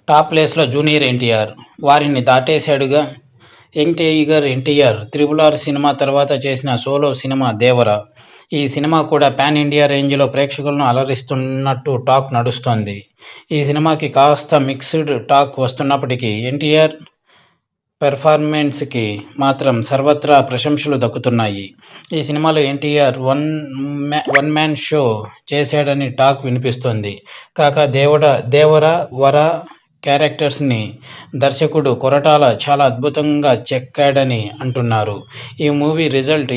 Top ప్లేస్లో junior NTR, వారిని దాటేశాడుగా. NTR 'triple R' cinema తర్వాత చేసిన సోలో సినిమా 'దేవర'. ఈ సినిమా కూడా పాన్ ఇండియా రేంజ్లో ప్రేక్షకులను అలరిస్తున్నట్టు టాక్ నడుస్తోంది. ఈ సినిమాకి కాస్త మిక్స్డ్ టాక్ వస్తున్నప్పటికీ ఎన్టీఆర్ పెర్ఫార్మెన్స్కి మాత్రం సర్వత్రా ప్రశంసలు దక్కుతున్నాయి. ఈ సినిమాలో ఎన్టీఆర్ వన్ మ్యాన్ షో చేశాడని టాక్ వినిపిస్తోంది. కాగా దేవర, వర క్యారెక్టర్స్ని దర్శకుడు కొరటాల చాలా అద్భుతంగా చెక్కాడని అంటున్నారు. ఈ మూవీ రిజల్ట్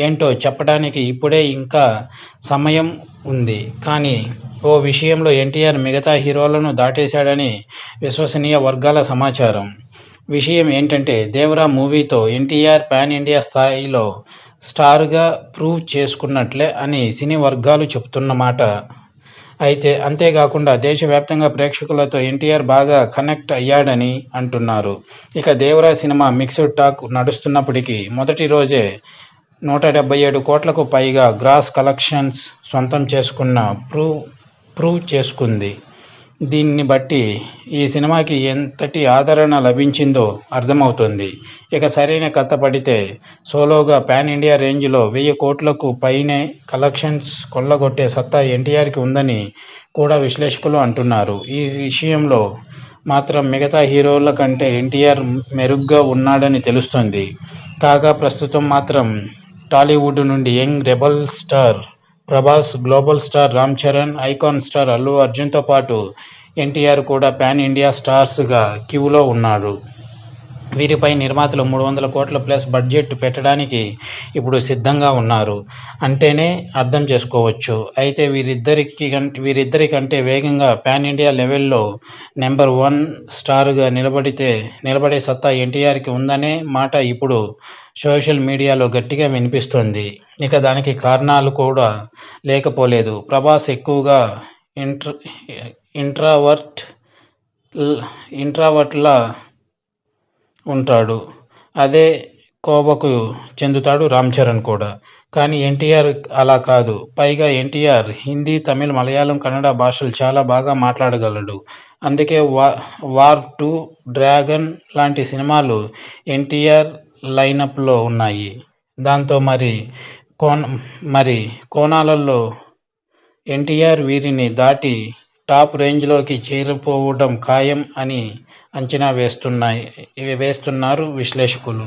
ఏంటో చెప్పడానికి ఇప్పుడే ఇంకా సమయం ఉంది. కానీ ఓ విషయంలో ఎన్టీఆర్ మిగతా హీరోలను దాటేశాడని విశ్వసనీయ వర్గాల సమాచారం. విషయం ఏంటంటే, 'దేవర' మూవీతో ఎన్టీఆర్ పాన్ ఇండియా స్థాయిలో స్టార్గా ప్రూవ్ చేసుకున్నట్లే అని సినీ వర్గాలు చెబుతున్నమాట. అంతేకాకుండా దేశవ్యాప్తంగా ప్రేక్షకులతో ఎన్టీఆర్ బాగా కనెక్ట్ అయ్యాడని అంటున్నారు. ఇక 'దేవర' సినిమా మిక్స్డ్ టాక్ నడుస్తున్నప్పటికీ మొదటి రోజే 177 కోట్లకు పైగా గ్రాస్ కలెక్షన్స్ సొంతం చేసుకున్న ప్రూవ్ చేసుకుంది. దీన్ని బట్టి ఈ సినిమాకి ఎంతటి ఆదరణ లభించిందో అర్థమవుతోంది. ఇక సరైన కథ పడితే సోలోగా పాన్ ఇండియా రేంజ్లో 1000 కోట్లకు పైనే కలెక్షన్స్ కొల్లగొట్టే సత్తా ఎన్టీఆర్కి ఉందని కూడా విశ్లేషకులు అంటున్నారు. ఈ విషయంలో మాత్రం మిగతా హీరోల కంటే ఎన్టీఆర్ మెరుగ్గా ఉన్నాడని తెలుస్తోంది. కాగా ప్రస్తుతం మాత్రం టాలీవుడ్ నుండి young rebel star Prabhas, global star Ram Charan, icon star Allu అర్జున్తో పాటు ఎన్టీఆర్ కూడా పాన్ ఇండియా స్టార్స్గా క్యూలో ఉన్నారు. వీరిపై నిర్మాతలు 300 కోట్ల ప్లస్ బడ్జెట్ పెట్టడానికి ఇప్పుడు సిద్ధంగా ఉన్నారు అంటేనే అర్థం చేసుకోవచ్చు. అయితే వీరిద్దరికంటే వేగంగా పాన్ ఇండియా లెవెల్లో నెంబర్ 1 స్టార్గా నిలబడే సత్తా ఎన్టీఆర్కి ఉందనే మాట ఇప్పుడు సోషల్ మీడియాలో గట్టిగా వినిపిస్తోంది. ఇక దానికి కారణాలు కూడా లేకపోలేదు. ప్రభాస్ ఎక్కువగా ఇంట్రావర్ట్లా ఉంటాడు. అదే కోవకు చెందుతాడు రామ్ చరణ్ కూడా. కానీ ఎన్టీఆర్ అలా కాదు. పైగా ఎన్టీఆర్ హిందీ, తమిళ్, మలయాళం, కన్నడ భాషలు చాలా బాగా మాట్లాడగలడు. అందుకే వార్ 2, డ్రాగన్ లాంటి సినిమాలు ఎన్టీఆర్ లైనప్లో ఉన్నాయి. దాంతో మరి కోణాలలో ఎన్టీఆర్ వీరిని దాటి టాప్ రేంజ్లోకి చేరిపోవడం ఖాయం అని అంచనా వేస్తున్నారు విశ్లేషకులు.